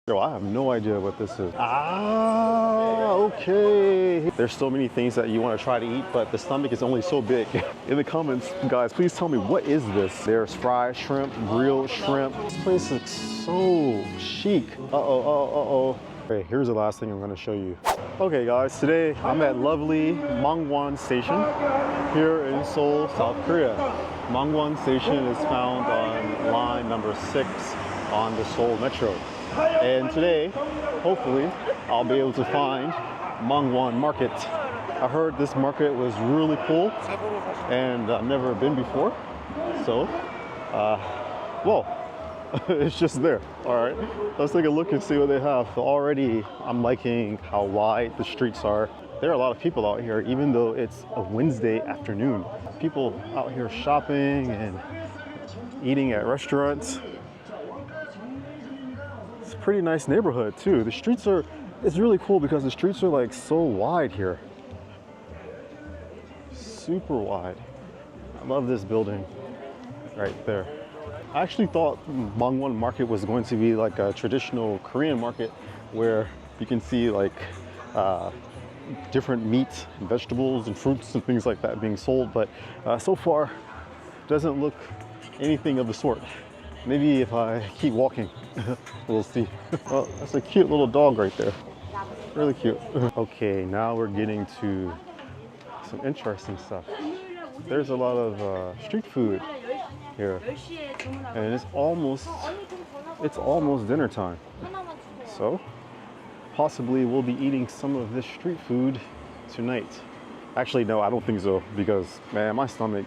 Yo, I have no idea what this is. Ah, okay. There's so many things that you want to try to eat, but the stomach is only so big. In the comments, guys, please tell me, what is this? There's fried shrimp, grilled shrimp. This place looks so chic. Uh-oh. Okay, here's the last thing I'm going to show you. Okay, guys, today I'm at lovely Mangwon Station here in Seoul, South Korea. Mangwon Station is found on line number 6 on the Seoul Metro. And today, hopefully, I'll be able to find Mangwon Market. I heard this market was really cool and I've never been before. So, well, it's just there. All right, let's take a look and see what they have. So already, I'm liking how wide the streets are. There are a lot of people out here, even though it's a Wednesday afternoon. People out here shopping and eating at restaurants. It's a pretty nice neighborhood too. The streets are, it's really cool because the streets are like so wide here. Super wide. I love this building right there. I actually thought Mangwon Market was going to be like a traditional Korean market where you can see like different meats, and vegetables and fruits and things like that being sold, but so far doesn't look anything of the sort. Maybe if I keep walking, we'll see. Oh, that's a cute little dog right there. Really cute. Okay, now we're getting to some interesting stuff. There's a lot of street food here, and it's almost dinner time. So possibly we'll be eating some of this street food tonight. Actually, no, I don't think so, because man, my stomach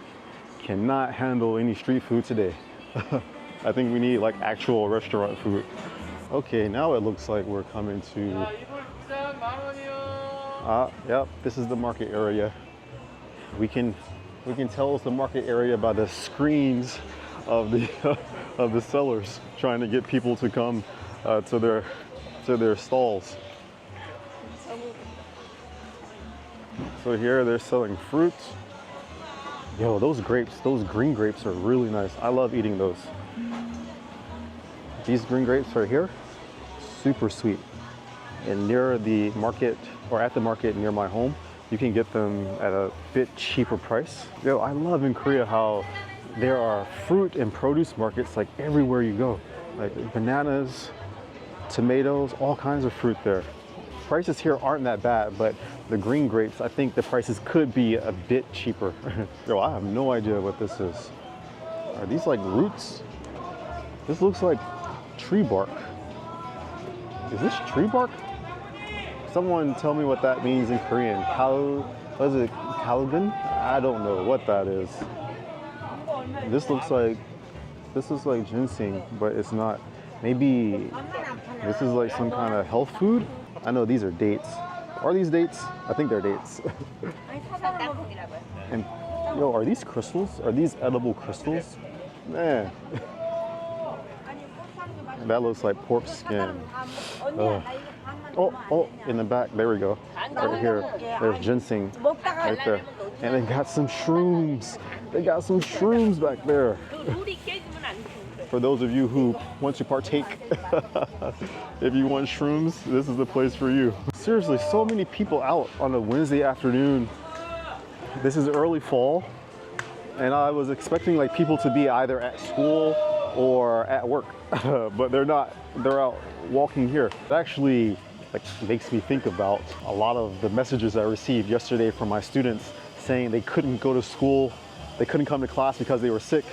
cannot handle any street food today. I think we need like actual restaurant food. Okay, now it looks like we're coming to, yep, this is the market area. We can tell it's the market area by the screams of the of the sellers trying to get people to come to their stalls. So here they're selling fruit. Yo, those grapes, those green grapes are really nice. I love eating those. These green grapes right here, super sweet. And near the market, or at the market near my home, you can get them at a bit cheaper price. Yo, I love in Korea how there are fruit and produce markets like everywhere you go. Like bananas, tomatoes, all kinds of fruit there. Prices here aren't that bad, but the green grapes, I think the prices could be a bit cheaper. Yo, I have no idea what this is. Are these like roots? This looks like tree bark. Is this tree bark? Someone tell me what that means in Korean. What is it? Kalgun? I don't know what that is. This looks like ginseng, but it's not. Maybe this is like some kind of health food. I know these are dates. Are these dates? I think they're dates. And yo, are these crystals? Are these edible crystals? Man. That looks like pork skin. Oh, in the back, there we go. Right here, there's ginseng right there. And they got some shrooms. They got some shrooms back there. For those of you who want to partake, if you want shrooms, this is the place for you. Seriously, so many people out on a Wednesday afternoon. This is early fall, and I was expecting like people to be either at school or at work, but they're not. They're out walking here. It actually like makes me think about a lot of the messages I received yesterday from my students saying they couldn't go to school, they couldn't come to class because they were sick.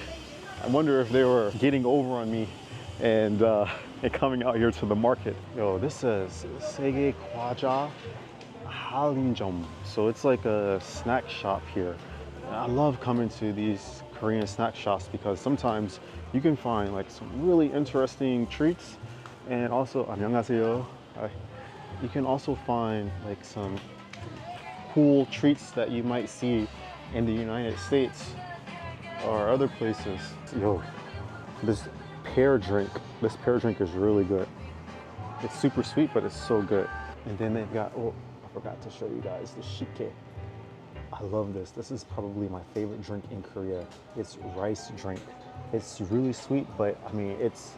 I wonder if they were getting over on me and coming out here to the market. Yo, this says Sege Kwaja Halinjom. So it's like a snack shop here. And I love coming to these Korean snack shops because sometimes you can find like some really interesting treats, and also 안녕하세요. You can also find like some cool treats that you might see in the United States or other places. Yo, this pear drink is really good. It's super sweet, but it's so good. And then they've got, oh, I forgot to show you guys the shike. I love this. This is probably my favorite drink in Korea. It's rice drink. It's really sweet, but I mean, it's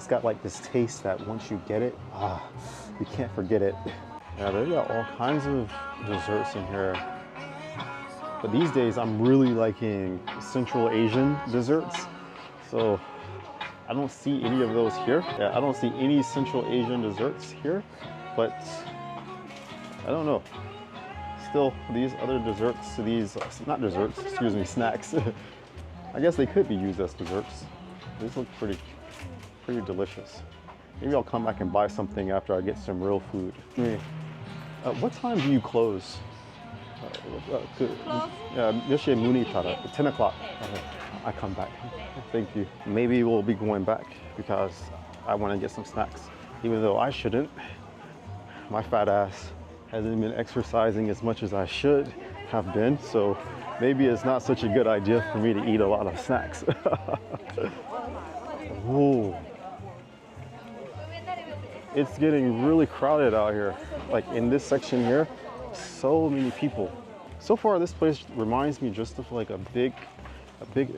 got like this taste that once you get it, you can't forget it. Yeah, they've got all kinds of desserts in here. But these days, I'm really liking Central Asian desserts. So I don't see any of those here. Yeah, I don't see any Central Asian desserts here, but I don't know. Still, these other desserts, not desserts, excuse me, snacks. I guess they could be used as desserts. These look pretty delicious. Maybe I'll come back and buy something after I get some real food. What time do you close? 몇 시에 문이 닫아요? 10 o'clock. I come back. Thank you. Maybe we'll be going back because I want to get some snacks. Even though I shouldn't. My fat ass hasn't been exercising as much as I should have been, so maybe it's not such a good idea for me to eat a lot of snacks. Ooh. It's getting really crowded out here. Like in this section here, so many people. So far, this place reminds me just of like a big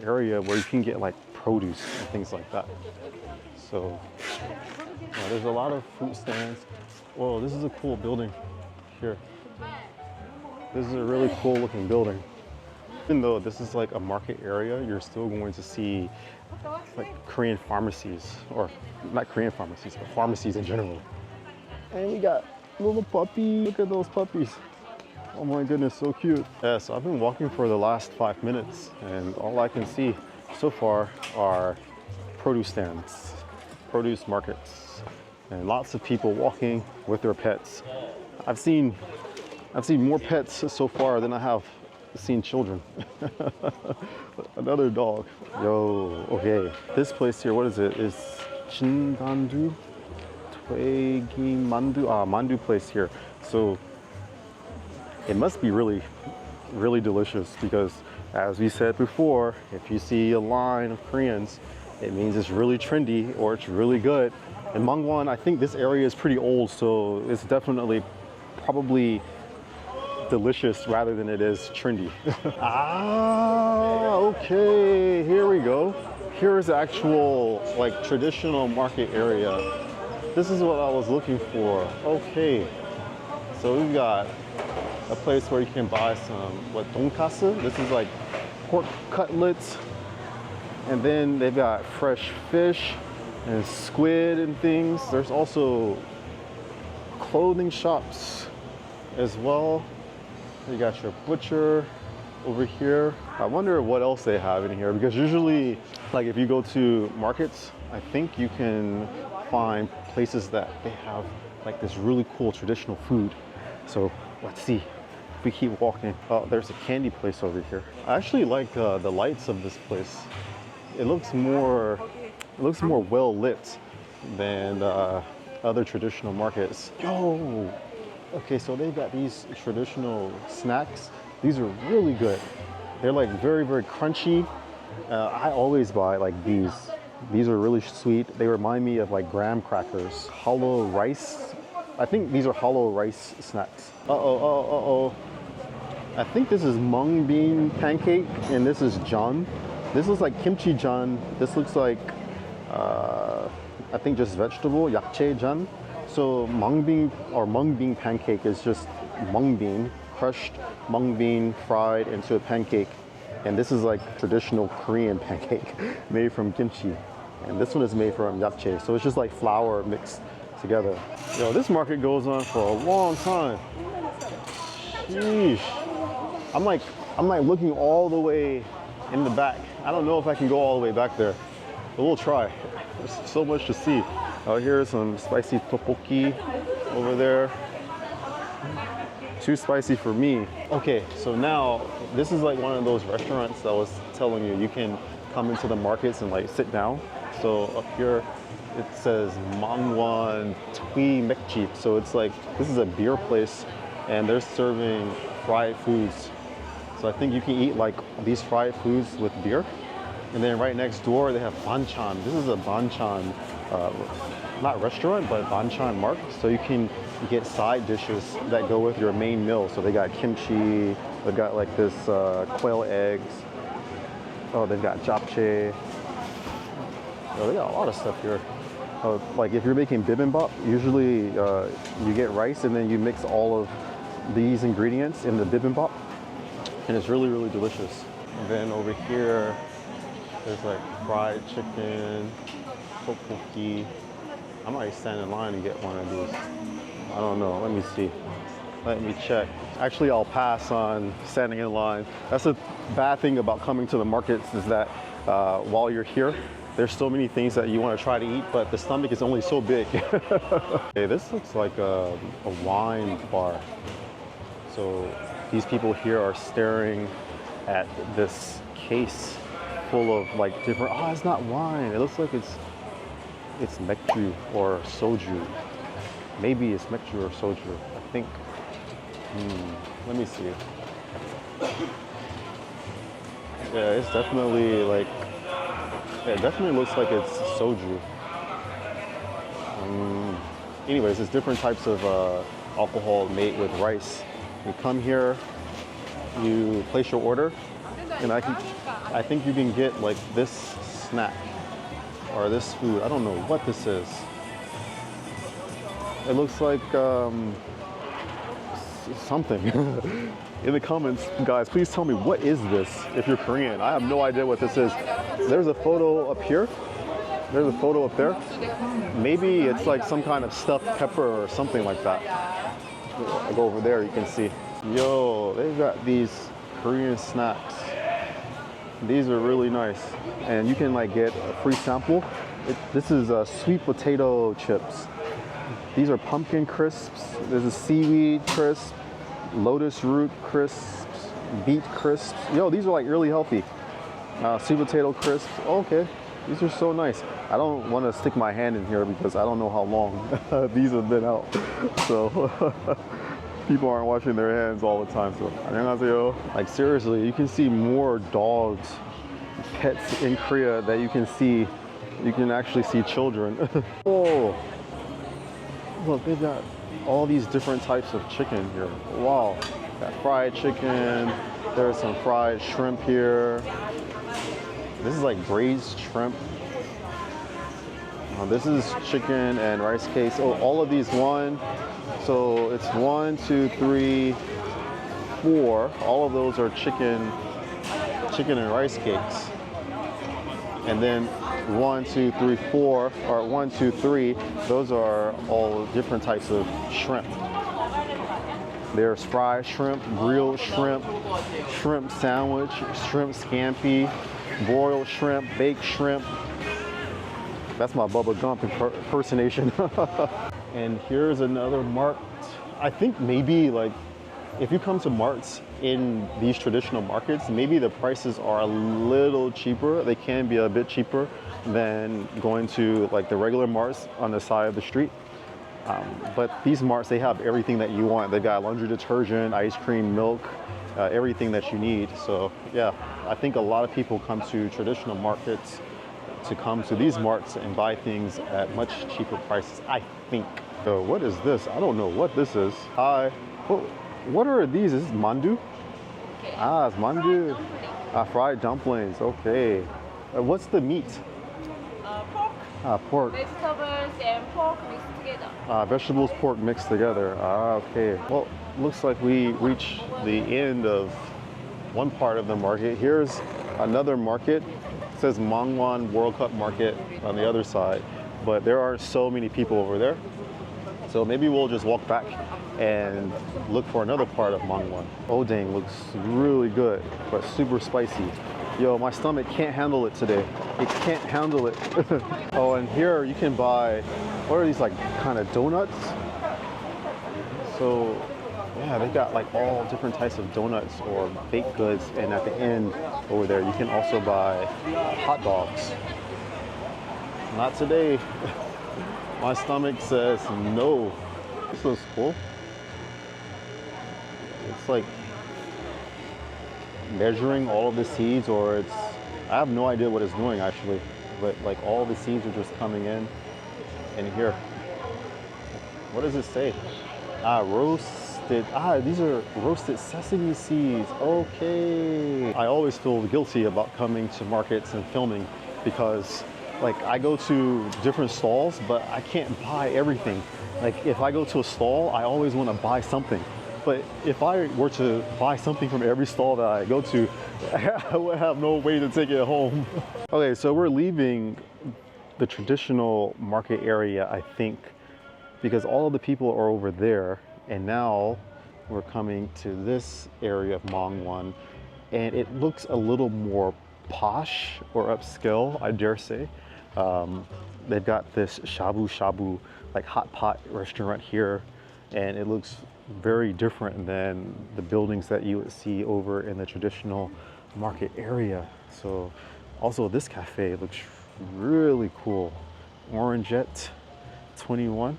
area where you can get like produce and things like that. So yeah, there's a lot of fruit stands. Whoa, this is a cool building here. This is a really cool looking building. Even though this is like a market area, you're still going to see like Korean pharmacies, or not Korean pharmacies, but pharmacies in general. And we got little puppy. Look at those puppies. Oh my goodness, so cute. Yeah, so I've been walking for the last 5 minutes, and all I can see so far are produce stands, produce markets, and lots of people walking with their pets. I've seen more pets so far than I have seen children. Another dog. Yo, okay. This place here, what is it? Is Jingandu? Twegi Mandu? Mandu place here. So it must be really, really delicious because, as we said before, if you see a line of Koreans, it means it's really trendy or it's really good. In Mangwon, I think this area is pretty old, so it's definitely probably delicious rather than it is trendy. Okay, here we go. Here's the actual like traditional market area. This is what I was looking for. Okay, so we've got a place where you can buy some, donkasu? This is like pork cutlets. And then they've got fresh fish and squid and things. There's also clothing shops as well. You got your butcher over here. I wonder what else they have in here, because usually, like if you go to markets, I think you can find places that they have like this really cool traditional food. So let's see if we keep walking. Oh, there's a candy place over here. I actually like the lights of this place. It looks more well lit than other traditional markets. Yo. Okay, so they've got these traditional snacks. These are really good. They're like very, very crunchy. I always buy like these. These are really sweet. They remind me of like graham crackers. Hollow rice. I think these are hollow rice snacks. I think this is mung bean pancake and this is jeon. This looks like kimchi jeon. This looks like, I think just vegetable, yakchae jeon. So mung bean pancake is just mung bean, crushed mung bean fried into a pancake. And this is like traditional Korean pancake made from kimchi. And this one is made from yakchae. So it's just like flour mixed together. Yo, this market goes on for a long time. Sheesh. I'm like looking all the way in the back. I don't know if I can go all the way back there, but we'll try. There's so much to see. Out here, some spicy tteokbokki over there. Too spicy for me. Okay, so now this is like one of those restaurants that I was telling you, you can come into the markets and like sit down. So up here, it says Mangwon Market. So it's like, this is a beer place and they're serving fried foods. So I think you can eat like these fried foods with beer. And then right next door, they have banchan. This is a banchan, not restaurant, but banchan mark. So you can get side dishes that go with your main meal. So they got kimchi, they've got like this quail eggs. Oh, they've got japchae. Oh, they got a lot of stuff here. Like if you're making bibimbap, usually you get rice and then you mix all of these ingredients in the bibimbap, and it's really, really delicious. And then over here, there's like fried chicken, tteokbokki. I might stand in line and get one of these. I don't know. Let me see. Let me check. Actually, I'll pass on standing in line. That's a bad thing about coming to the markets, is that while you're here, there's so many things that you want to try to eat, but the stomach is only so big. Okay, this looks like a wine bar. So these people here are staring at this case full of like different, oh, it's not wine. It looks like it's mekju or soju. Maybe it's mekju or soju, I think. Let me see. Yeah, it's definitely like, yeah, it definitely looks like it's soju. Anyways, it's different types of alcohol made with rice. You come here, you place your order, and I think you can get like this snack or this food. I don't know what this is. It looks like something. In the comments, guys, please tell me, what is this if you're Korean? I have no idea what this is. There's a photo up here. There's a photo up there. Maybe it's like some kind of stuffed pepper or something like that. I go over there, you can see. Yo, they've got these Korean snacks. These are really nice. And you can like get a free sample. This is sweet potato chips. These are pumpkin crisps. There's a seaweed crisp, lotus root crisps, beet crisps. Yo, these are like really healthy. Sweet potato crisps. Okay, these are so nice. I don't want to stick my hand in here because I don't know how long these have been out. So people aren't washing their hands all the time. So 안녕하세요. Like seriously, you can see more dogs, pets in Korea that you can see. You can actually see children. Oh. Look, they've got all these different types of chicken here. Wow. Got fried chicken. There's some fried shrimp here. This is like braised shrimp. This is chicken and rice cakes. Oh, all of these one. So it's 1, 2, 3, 4. All of those are chicken and rice cakes. And then 1, 2, 3, 4, or 1, 2, 3, those are all different types of shrimp. There's fried shrimp, grilled shrimp, shrimp sandwich, shrimp scampi, broiled shrimp, baked shrimp. That's my Bubba Gump impersonation. And here's another Marc. I think maybe like if you come to Marcs in these traditional markets, maybe the prices are a little cheaper. They can be a bit cheaper than going to like the regular Marcs on the side of the street. But these Marcs, they have everything that you want. They've got laundry detergent, ice cream, milk, everything that you need. So yeah, I think a lot of people come to traditional markets to come to these Marcs and buy things at much cheaper prices, I think. So what is this? I don't know what this is. Hi. What are these? Is this mandu? Ah, it's mandu. Fried dumplings. Okay. What's the meat? Pork. Pork. Vegetables and pork mixed together. Vegetables, pork mixed together. Okay. Well, looks like we reached the end of one part of the market. Here's another market. It says Mangwon World Cup Market on the other side, but there are so many people over there. So maybe we'll just walk back and look for another part of Mangwon. Odang looks really good, but super spicy. Yo, my stomach can't handle it today. It can't handle it. Oh, and here you can buy, what are these, like kind of donuts? So yeah, they've got like all different types of donuts or baked goods. And at the end over there, you can also buy hot dogs. Not today. My stomach says no. This looks cool. It's like measuring all of the seeds, or it's, I have no idea what it's doing actually, but like all the seeds are just coming in here. What does it say? Roasted, these are roasted sesame seeds. Okay. I always feel guilty about coming to markets and filming because like I go to different stalls, but I can't buy everything. Like if I go to a stall, I always want to buy something. But if I were to buy something from every stall that I go to, I would have no way to take it home. Okay, so we're leaving the traditional market area, I think, because all of the people are over there, and now we're coming to this area of Mangwon, and it looks a little more posh or upscale, I dare say. They've got this shabu shabu, like hot pot restaurant here, and it looks very different than the buildings that you would see over in the traditional market area. So also this cafe looks really cool. Orangette 21.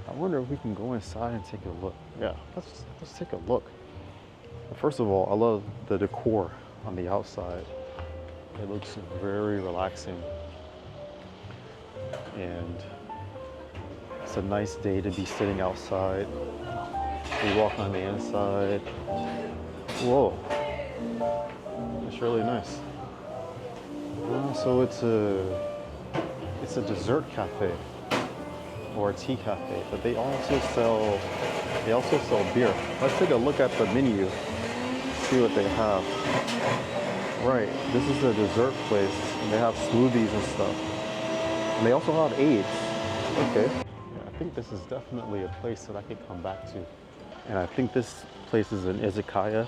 I wonder if we can go inside and take a look. Yeah, let's take a look. First of all, I love the decor on the outside. It looks very relaxing, and it's a nice day to be sitting outside. We walk on the inside. Whoa, it's really nice. So it's a dessert cafe or a tea cafe, but they also sell beer. Let's take a look at the menu, see what they have. Right, this is a dessert place, and they have smoothies and stuff. And they also have aids. Okay. Yeah, I think this is definitely a place that I could come back to. And I think this place is an izakaya,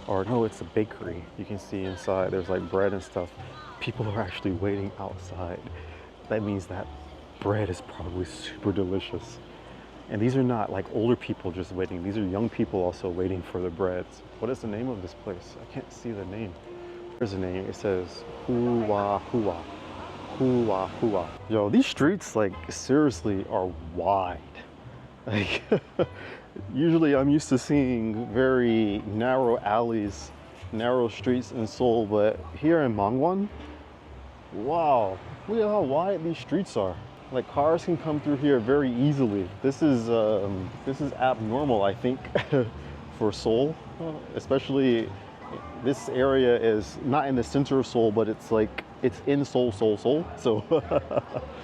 or no, it's a bakery. You can see inside there's like bread and stuff. People are actually waiting outside. That means that bread is probably super delicious. And these are not like older people just waiting. These are young people also waiting for the breads. What is the name of this place? I can't see the name. There's a name. It says Hua Hua. Hua Hua. Yo, these streets like seriously are wide. Like usually I'm used to seeing very narrow alleys, narrow streets in Seoul, but here in Mangwon, wow, look at how wide these streets are. Like cars can come through here very easily. This is abnormal, I think, for Seoul, especially this area is not in the center of Seoul, but it's like it's in Seoul. So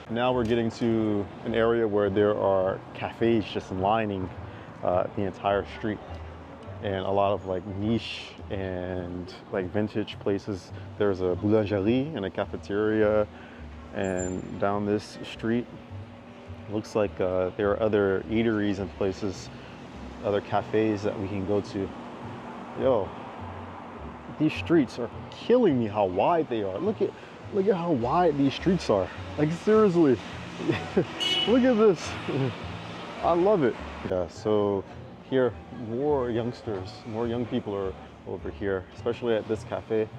now we're getting to an area where there are cafes just lining the entire street, and a lot of like niche and like vintage places. There's a boulangerie and a cafeteria, and down this street looks like there are other eateries and places, other cafes that we can go to. Yo, these streets are killing me how wide they are. Look at how wide these streets are. Like seriously, look at this. I love it. Yeah, so here more youngsters, more young people are over here, especially at this cafe.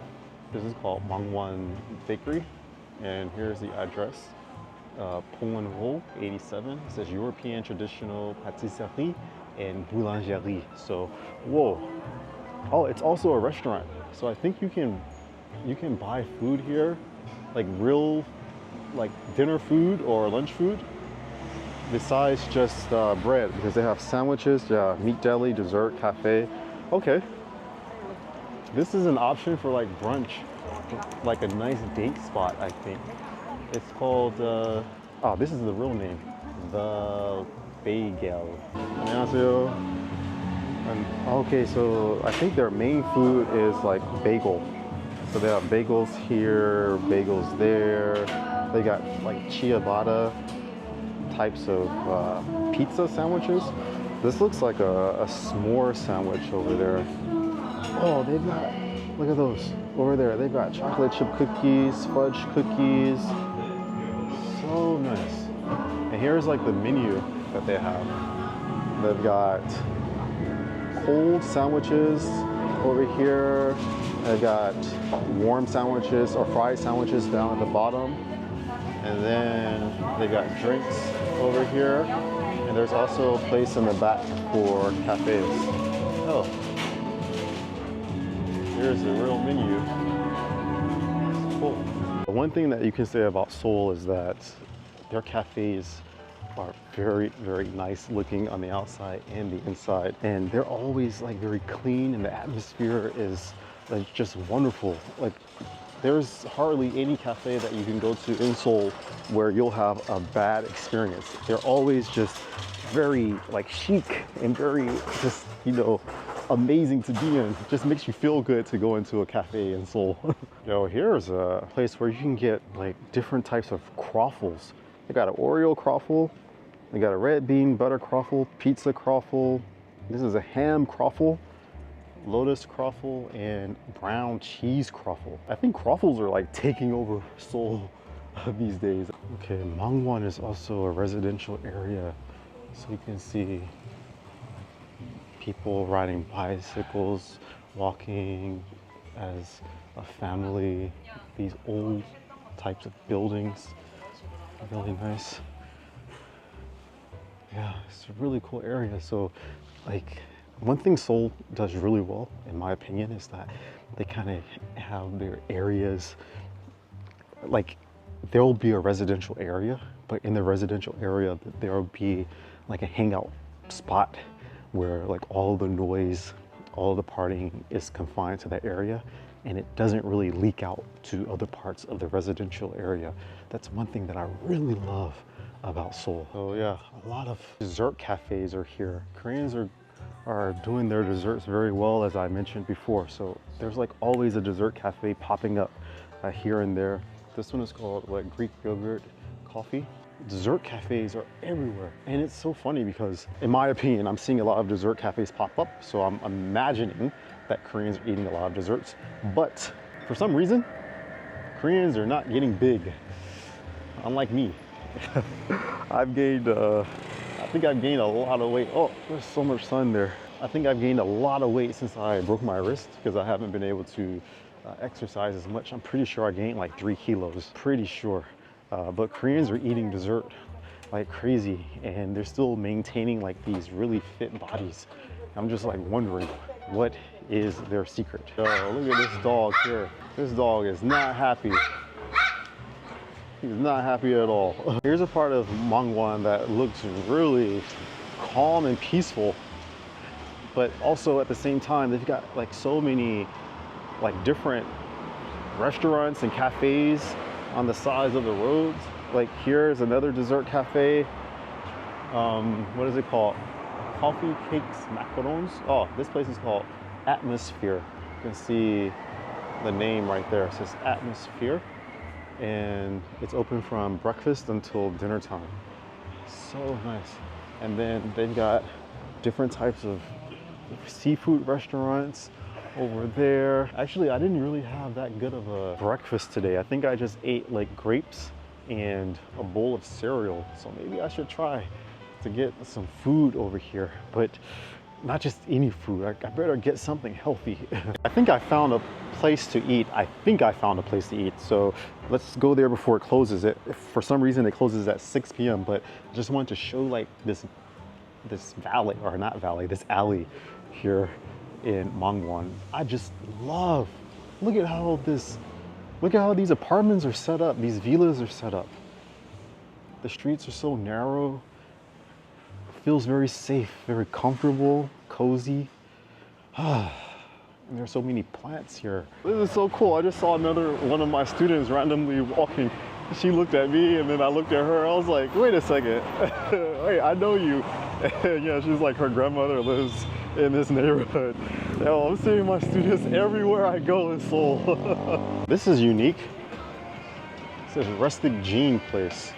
This is called Mangwon Bakery, and here's the address. Pongwon 87. It says European Traditional Patisserie and Boulangerie. So, whoa. Oh, it's also a restaurant. So I think you can buy food here, like real, like dinner food or lunch food, besides just bread, because they have sandwiches, yeah, meat deli, dessert, cafe. Okay. This is an option for like brunch, like a nice date spot, I think. It's called, oh, this is the real name, The Bagel. 안녕하세요. Okay, so I think their main food is like bagel. So they have bagels here, bagels there. They got like ciabatta types of pizza sandwiches. This looks like a s'more sandwich over there. Oh, they've got, look at those over there. They've got chocolate chip cookies, fudge cookies. So nice. And here's like the menu that they have. They've got cold sandwiches over here. They've got warm sandwiches or fried sandwiches down at the bottom. And then they got drinks over here. And there's also a place in the back for cafes. Oh, here's the real menu. It's cool. One thing that you can say about Seoul is that their cafes are very, very nice looking on the outside and the inside. And they're always like very clean, and the atmosphere is like just wonderful. Like there's hardly any cafe that you can go to in Seoul where you'll have a bad experience. They're always just very like chic and very just, you know, amazing to be in. It just makes you feel good to go into a cafe in Seoul. Yo, here's a place where you can get like different types of croffles. They got an Oreo croffle, they got a red bean butter croffle, pizza croffle. This is a ham croffle, lotus croffle, and brown cheese croffle. I think croffles are like taking over Seoul these days. Okay, Mangwon is also a residential area. So you can see people riding bicycles, walking as a family. These old types of buildings are really nice. Yeah, it's a really cool area. So like one thing Seoul does really well, in my opinion, is that they kind of have their areas, like there'll be a residential area, but in the residential area there'll be like a hangout spot where like all the noise, all the partying is confined to that area, and it doesn't really leak out to other parts of the residential area. That's one thing that I really love about Seoul. So yeah, a lot of dessert cafes are here. Koreans are doing their desserts very well, as I mentioned before. So there's like always a dessert cafe popping up here and there. This one is called what, Greek yogurt coffee. Dessert cafes are everywhere. And it's so funny because in my opinion, I'm seeing a lot of dessert cafes pop up. So I'm imagining that Koreans are eating a lot of desserts. But for some reason, Koreans are not getting big, unlike me. I've gained, I think I've gained a lot of weight. Oh, there's so much sun there. I think I've gained a lot of weight since I broke my wrist because I haven't been able to exercise as much. I'm pretty sure I gained like 3 kilos, pretty sure. But Koreans are eating dessert like crazy, and they're still maintaining like these really fit bodies. I'm just like wondering, what is their secret? Yo, look at this dog here. This dog is not happy. He's not happy at all. Here's a part of Mangwon that looks really calm and peaceful, but also at the same time, they've got like so many like different restaurants and cafes on the sides of the roads. Like here's another dessert cafe. What is it called? Coffee Cakes Macarons. Oh, this place is called Atmosphere. You can see the name right there. It says Atmosphere. And it's open from breakfast until dinner time. So nice. And then they've got different types of seafood restaurants over there. Actually, I didn't really have that good of a breakfast today. I think I just ate like grapes and a bowl of cereal. So maybe I should try to get some food over here, but not just any food. I better get something healthy. I think I found a place to eat. So let's go there before it closes. For some reason it closes at 6 p.m. But I just wanted to show like this valley, or not valley, this alley here in Mangwon. I just love, look at how these apartments are set up, these villas are set up. The streets are so narrow. Feels very safe, very comfortable, cozy. And there's so many plants here. This is so cool. I just saw another one of my students randomly walking. She looked at me and then I looked at her. I was like, wait a second. Wait, I know you. And yeah, she's like, her grandmother lives in this neighborhood. Yo, I'm seeing my students everywhere I go in Seoul. This is unique. It says Rustic Jean Place.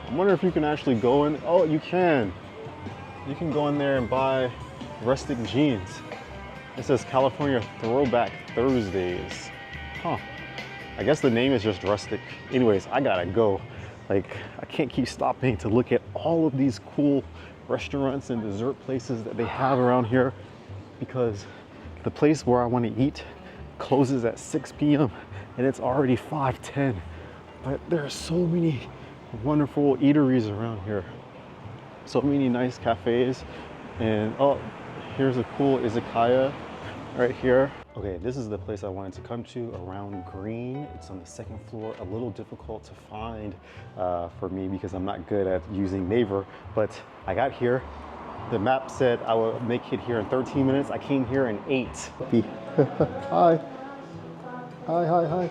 I wonder if you can actually go in. Oh, you can. You can go in there and buy rustic jeans. It says California Throwback Thursdays. Huh. I guess the name is just rustic. Anyways, I gotta go. Like, I can't keep stopping to look at all of these cool restaurants and dessert places that they have around here, because the place where I want to eat closes at 6 p.m. and it's already 5:10. But there are so many wonderful eateries around here. So many nice cafes, and oh, here's a cool izakaya right here. Okay, this is the place I wanted to come to, around Green. It's on the 2nd floor, a little difficult to find for me because I'm not good at using Naver, but I got here. The map said I would make it here in 13 minutes. I came here in 8. Hi. Hi, hi, hi.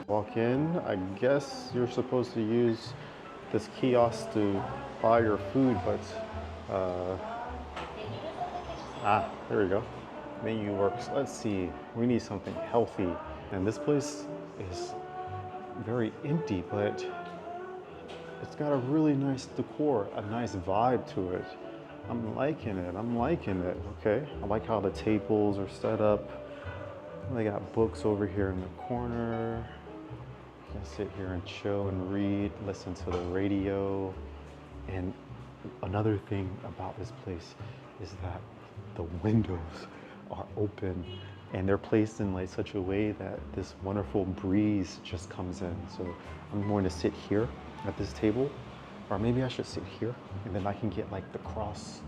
Walk in. I guess you're supposed to use this kiosk to buy your food, but there we go. Menu works. Let's see. We need something healthy, and this place is very empty, but it's got a really nice decor, a nice vibe to it. I'm liking it. I'm liking it. Okay. I like how the tables are set up. They got books over here in the corner. You can sit here and chill and read, listen to the radio. And another thing about this place is that the windows are open and they're placed in like such a way that this wonderful breeze just comes in. So I'm going to sit here at this table, or maybe I should sit here, and then I can get like the cross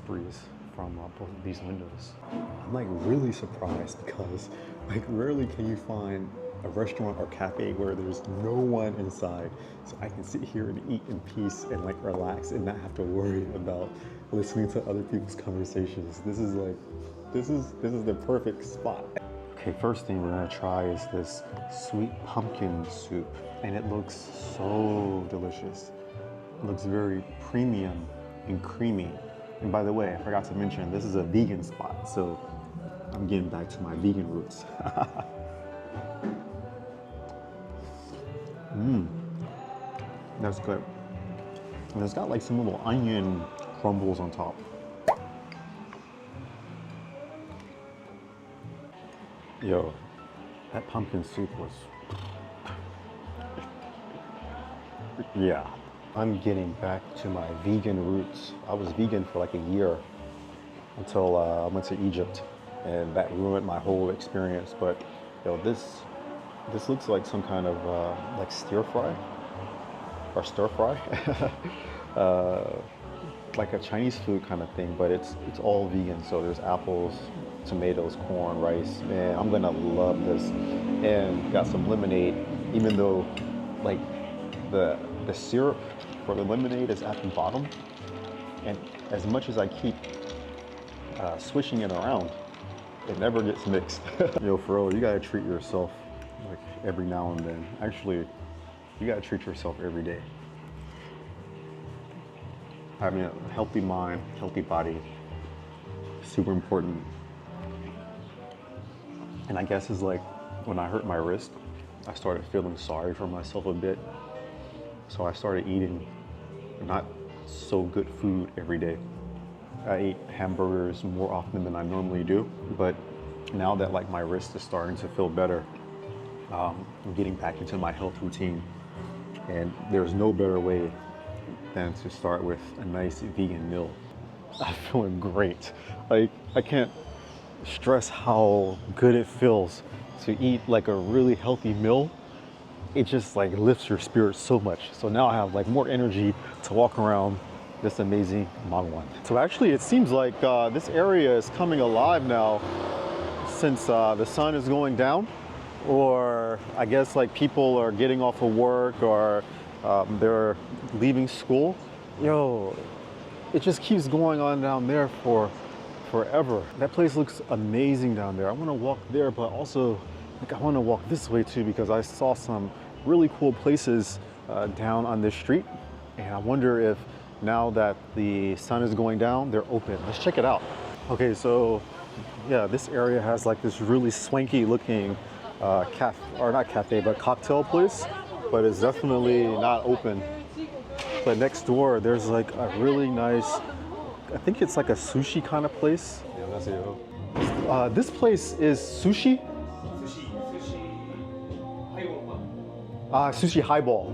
breeze from both of these windows. I'm like really surprised because like rarely can you find a restaurant or cafe where there's no one inside, so I can sit here and eat in peace and like relax and not have to worry about listening to other people's conversations. This is the perfect spot. Okay, first thing we're gonna try is this sweet pumpkin soup, and it looks so delicious. It looks very premium and creamy. And by the way, I forgot to mention, this is a vegan spot, so I'm getting back to my vegan roots. That's good. And it's got like some little onion crumbles on top. Yo, that pumpkin soup was... Yeah, I'm getting back to my vegan roots. I was vegan for like a year until I went to Egypt, and that ruined my whole experience. But yo, this looks like some kind of like stir fry. Like a Chinese food kind of thing, but it's all vegan. So there's apples, tomatoes, corn, rice. Man, I'm gonna love this. And got some lemonade, even though like the syrup for the lemonade is at the bottom. And as much as I keep swishing it around, it never gets mixed. Yo, for real, you gotta treat yourself like every now and then. Actually, you gotta treat yourself every day. Having a healthy mind, healthy body, super important. And I guess it's like when I hurt my wrist, I started feeling sorry for myself a bit. So I started eating not so good food every day. I eat hamburgers more often than I normally do, but now that like my wrist is starting to feel better, I'm getting back into my health routine. And there's no better way than to start with a nice vegan meal. I'm feeling great. Like, I can't stress how good it feels to eat like a really healthy meal. It just like lifts your spirits so much. So now I have like more energy to walk around this amazing Mangwon. So actually it seems like this area is coming alive now since the sun is going down, or I guess like people are getting off of work, or they're leaving school. Yo, it just keeps going on down there for forever. That place looks amazing down there. I want to walk there, but also like I want to walk this way too, because I saw some really cool places down on this street, and I wonder if now that the sun is going down, they're open. Let's check it out. Okay, so yeah, this area has like this really swanky looking cocktail place, but it's definitely not open. But next door, there's like a really nice, I think it's like a sushi kind of place. Yeah, that's it. This place is sushi? Sushi highball.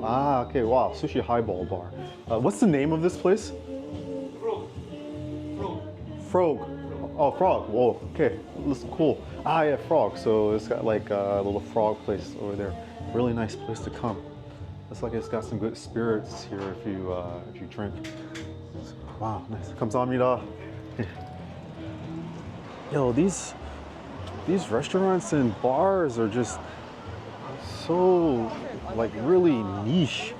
Okay, wow, sushi highball bar. What's the name of this place? Frog. Oh, Frog. Whoa, okay, looks cool. Yeah, Frog. So it's got like a little frog place over there. Really nice place to come. Looks like it's got some good spirits here if you drink. Wow, nice. 감사합니다. Yo, these restaurants and bars are just so like really niche,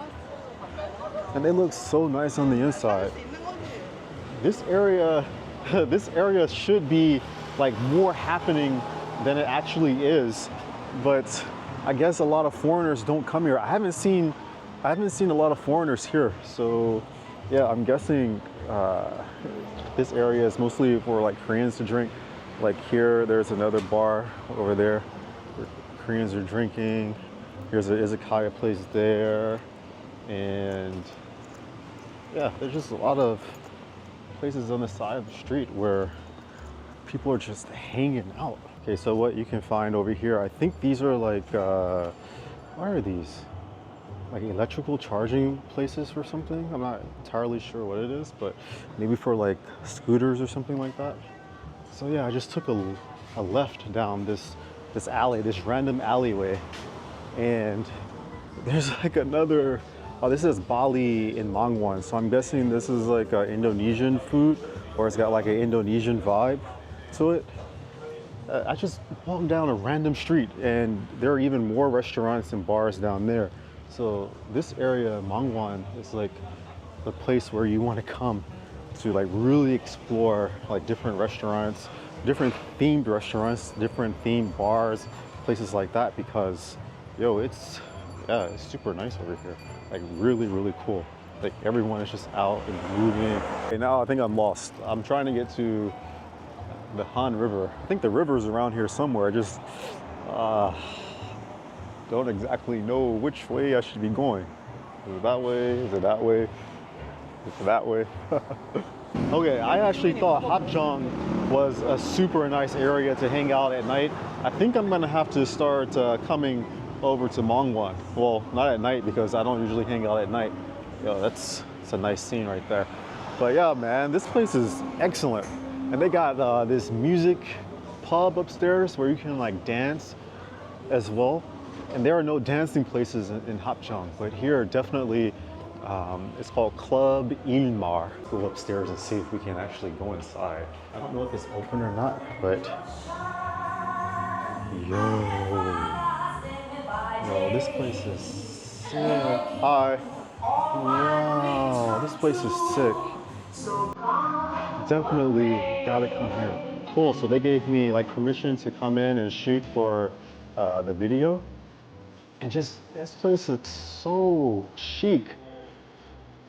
and they look so nice on the inside. This area should be like more happening than it actually is. but I guess a lot of foreigners don't come here. I haven't seen a lot of foreigners here. So yeah, I'm guessing this area is mostly for like Koreans to drink. Like here, there's another bar over there where Koreans are drinking. Here's an izakaya place there. And yeah, there's just a lot of places on the side of the street where people are just hanging out. Okay, so what you can find over here, I think these are like, what are these? Like electrical charging places or something? I'm not entirely sure what it is, but maybe for like scooters or something like that. So yeah, I just took a left down this alley, this random alleyway, and there's like another, oh, this is Bali in Mangwon, so I'm guessing this is like Indonesian food, or it's got like an Indonesian vibe to it. I just walked down a random street, and there are even more restaurants and bars down there. So this area, Mangwon, is like the place where you want to come to like really explore like different restaurants, different themed restaurants, different themed bars, places like that, because yo, it's super nice over here. Like really, really cool. Like everyone is just out and moving. Okay, now I think I'm lost. I'm trying to get to the Han River. I think the river's around here somewhere. I just don't exactly know which way I should be going. Is it that way? Is it that way? Is it that way? Okay, I actually thought Hapjeong was a super nice area to hang out at night. I think I'm gonna have to start coming over to Mangwon. Well, not at night because I don't usually hang out at night. Yo, it's a nice scene right there. But yeah, man, this place is excellent. And they got this music pub upstairs where you can like dance as well. And there are no dancing places in Hapjeong, but here definitely it's called Club Immerse. Go upstairs and see if we can actually go inside. I don't know if it's open or not, but yo, this place is sick. Hi. Wow, this place is sick. Definitely gotta come here. Cool, so they gave me like permission to come in and shoot for the video. And just, this place is so chic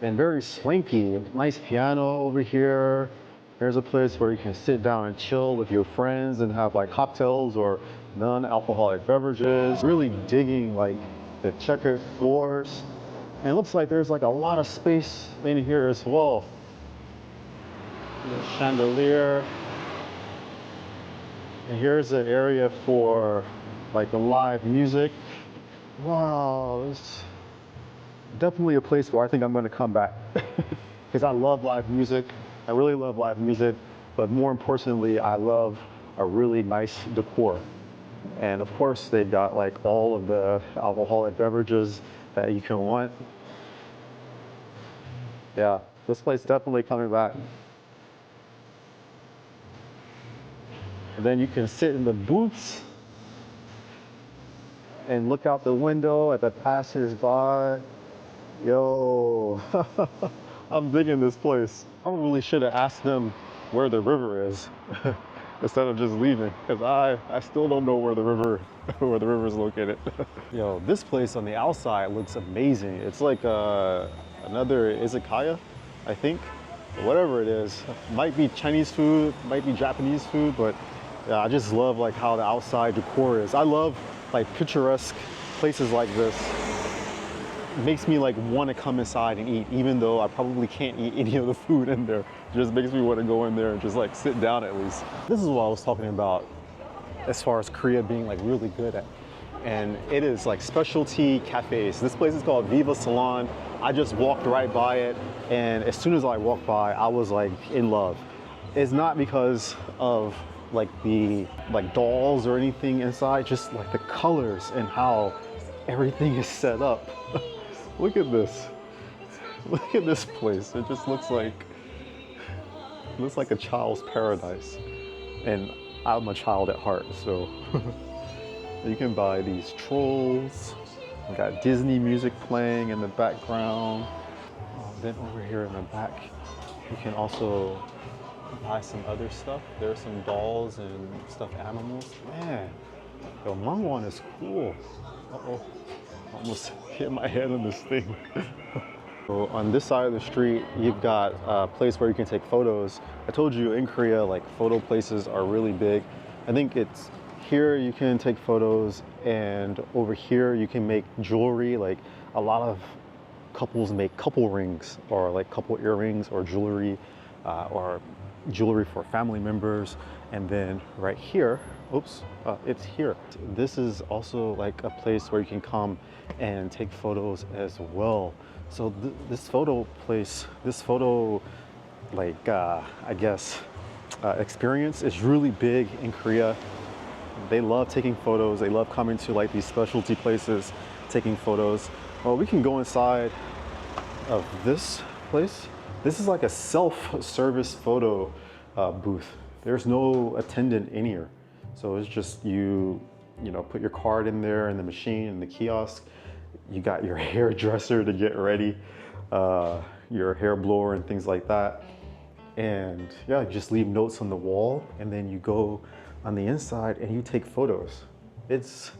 and very swanky. Nice piano over here. There's a place where you can sit down and chill with your friends and have like cocktails or non-alcoholic beverages. Really digging like the checkered floors. And it looks like there's like a lot of space in here as well. The chandelier. And here's an area for like the live music. Wow, it's definitely a place where I think I'm going to come back because I love live music. I really love live music, but more importantly, I love a really nice decor. And of course, they've got like all of the alcoholic beverages that you can want. Yeah, this place definitely coming back. And then you can sit in the booths and look out the window at the passers-by. Yo, I'm digging this place. I really should have asked them where the river is instead of just leaving, because I still don't know where the river is located. Yo, this place on the outside looks amazing. It's like another izakaya, I think. Whatever it is, might be Chinese food, might be Japanese food, but yeah, I just love like how the outside decor is. I love like picturesque places like this. It makes me like want to come inside and eat, even though I probably can't eat any of the food in there. It just makes me want to go in there and just like sit down at least. This is what I was talking about as far as Korea being like really good at. And it is like specialty cafes. This place is called Viva Salon. I just walked right by it, and as soon as I walked by, I was like in love. It's not because of like the dolls or anything inside, just like the colors and how everything is set up. Look at this. Look at this place. It just looks like a child's paradise. And I'm a child at heart, so you can buy these trolls. We got Disney music playing in the background. Then over here in the back, you can also buy some other stuff. There's some dolls and stuffed animals. Man, Yo, Mangwon is cool. Uh-oh, almost hit my head on this thing. So on this side of the street, you've got a place where you can take photos. I told you in Korea, like photo places are really big. I think it's here you can take photos, and over here you can make jewelry. Like a lot of couples make couple rings or like couple earrings or jewelry for family members. And then right here, oops, it's here. This is also like a place where you can come and take photos as well. So this photo place, this photo like I guess experience is really big in Korea. They love taking photos. They love coming to like these specialty places, taking photos. Well, we can go inside of this place. This is like a self-service photo booth. There's no attendant in here. So it's just you know, put your card in there in the machine, in the kiosk. You got your hairdresser to get ready, your hair blower and things like that. And yeah, you just leave notes on the wall, and then you go on the inside and you take photos. It's,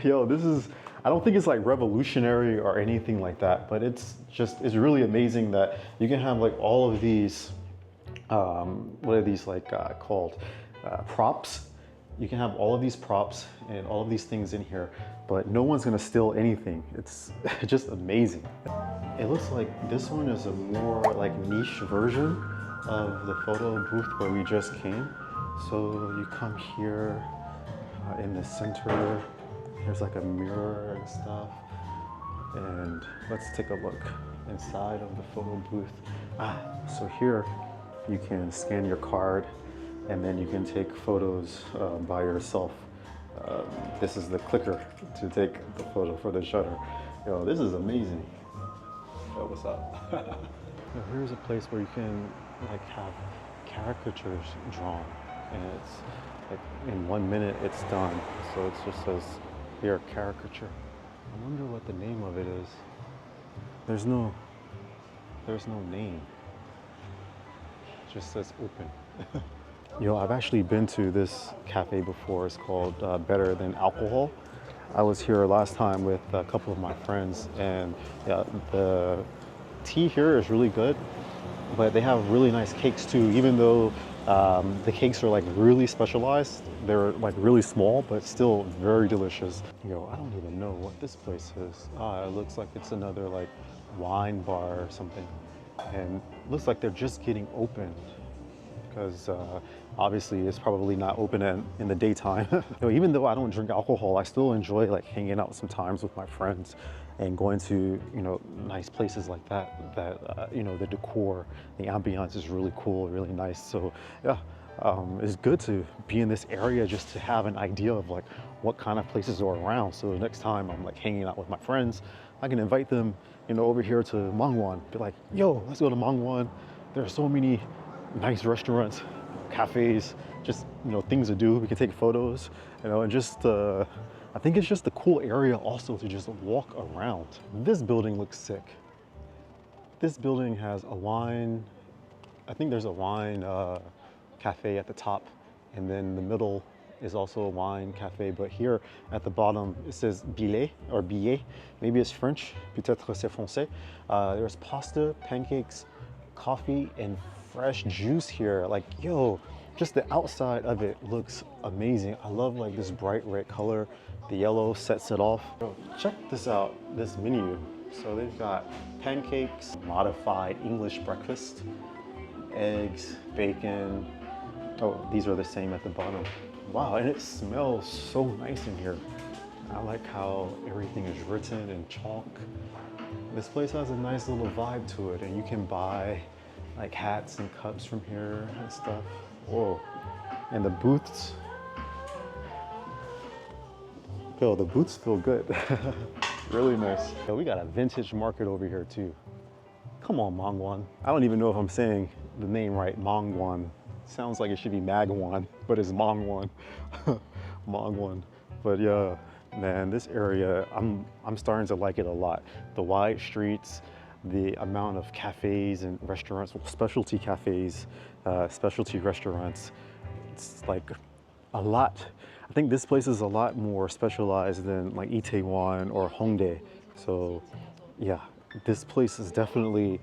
yo, this is, I don't think it's like revolutionary or anything like that, but it's really amazing that you can have like all of these, what are these like called? Props. You can have all of these props and all of these things in here, but no one's gonna steal anything. It's just amazing. It looks like this one is a more like niche version of the photo booth where we just came. So you come here in the center, there's like a mirror and stuff. And let's take a look inside of the photo booth. So here you can scan your card, and then you can take photos by yourself. This is the clicker to take the photo for the shutter. Yo, this is amazing. Yo, what's up? Here's a place where you can like have caricatures drawn, and it's like in 1 minute it's done. So it just says here, caricature. I wonder what the name of it is. There's no name. It just says open. Yo, I've actually been to this cafe before. It's called Better Than Alcohol. I was here last time with a couple of my friends, and yeah, the tea here is really good, but they have really nice cakes too. Even though the cakes are like really specialized, they're like really small, but still very delicious. Yo, I don't even know what this place is. It looks like it's another like wine bar or something, and it looks like they're just getting opened, because obviously it's probably not open in the daytime. Even though I don't drink alcohol, I still enjoy like hanging out sometimes with my friends and going to, you know, nice places like that, you know, the decor, the ambiance is really cool, really nice. So yeah, it's good to be in this area just to have an idea of like what kind of places are around. So the next time I'm like hanging out with my friends, I can invite them, you know, over here to Mangwon, be like, yo, let's go to Mangwon. There are so many nice restaurants, cafes, just, you know, things to do. We can take photos, you know, and just I think it's just a cool area also to just walk around. This building looks sick. This building has a wine, I think there's a wine cafe at the top, and then the middle is also a wine cafe, but here at the bottom it says billet or billet. Maybe it's French, peut-être c'est français. There's pasta, pancakes, coffee, and fresh juice here. Like, yo, just the outside of it looks amazing. I love like this bright red color. The yellow sets it off. Yo, check this out, this menu. So they've got pancakes, modified English breakfast, eggs, bacon. Oh, these are the same at the bottom. Wow, and it smells so nice in here. I like how everything is written in chalk. This place has a nice little vibe to it, and you can buy like hats and cups from here and stuff. Whoa, and the booths. Yo, the booths feel good. Really nice. Yo, we got a vintage market over here too. Come on, Mangwon. I don't even know if I'm saying the name right, Mangwon. Sounds like it should be Magwon, but it's Mangwon. Mangwon. But yeah, man, this area, I'm starting to like it a lot. The wide streets, the amount of cafes and restaurants, specialty cafes, specialty restaurants. It's like a lot. I think this place is a lot more specialized than like Itaewon or Hongdae. So yeah, this place is definitely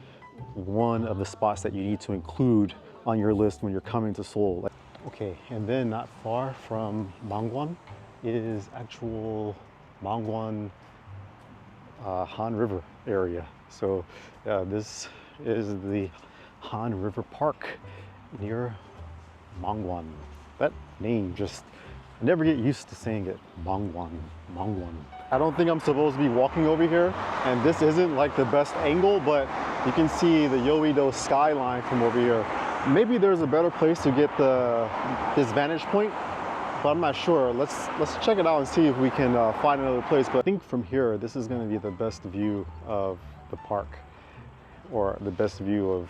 one of the spots that you need to include on your list when you're coming to Seoul. Okay, and then not far from Mangwon is actual Mangwon Han River area. So this is the Han River Park near Mangwon. That name just, I never get used to saying it. Mangwon, Mangwon. I don't think I'm supposed to be walking over here, and this isn't like the best angle, but you can see the Yeouido skyline from over here. Maybe there's a better place to get this vantage point, but I'm not sure. Let's check it out and see if we can find another place. But I think from here, this is going to be the best view of the park, or the best view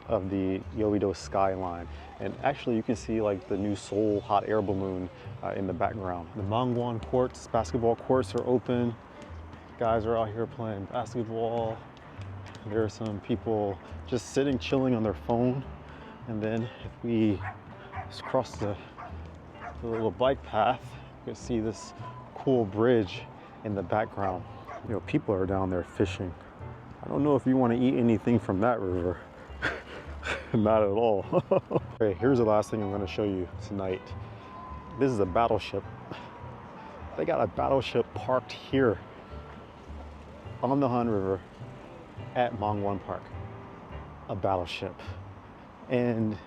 of the Yeouido skyline. And actually you can see like the new Seoul hot air balloon in the background. The Mangwon courts, basketball courts are open. Guys are out here playing basketball. There are some people just sitting, chilling on their phone. And then if we just cross the little bike path, you can see this cool bridge in the background. You know, people are down there fishing. I don't know if you want to eat anything from that river. Not at all. Okay, here's the last thing I'm going to show you tonight. This is a battleship. They got a battleship parked here on the Han River at Mangwon Park. A battleship. And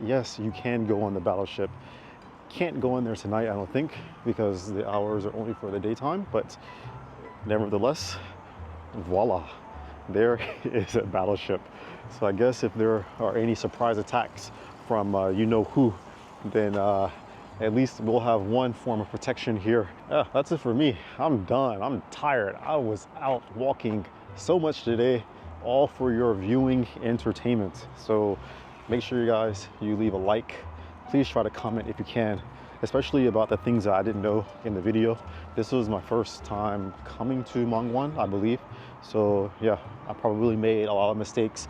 yes, you can go on the battleship. Can't go in there tonight, I don't think, because the hours are only for the daytime, but nevertheless, voila, there is a battleship. So I guess if there are any surprise attacks from you know who, then at least we'll have one form of protection here. Yeah, that's it for me. I'm done. I'm tired. I was out walking so much today, all for your viewing entertainment. So make sure you leave a like. Please try to comment if you can, especially about the things that I didn't know in the video. This was my first time coming to Mangwon, I believe. So yeah, I probably made a lot of mistakes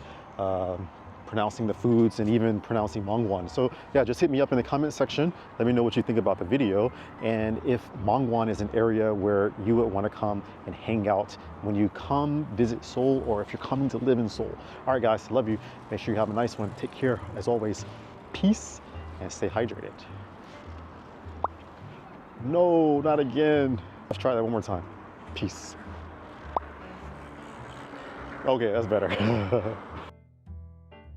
pronouncing the foods and even pronouncing Mangwon. So yeah, just hit me up in the comment section. Let me know what you think about the video, and if Mangwon is an area where you would want to come and hang out when you come visit Seoul, or if you're coming to live in Seoul. All right guys, love you. Make sure you have a nice one. Take care. As always, peace and stay hydrated. No, not again. Let's try that one more time. Peace. Okay, that's better.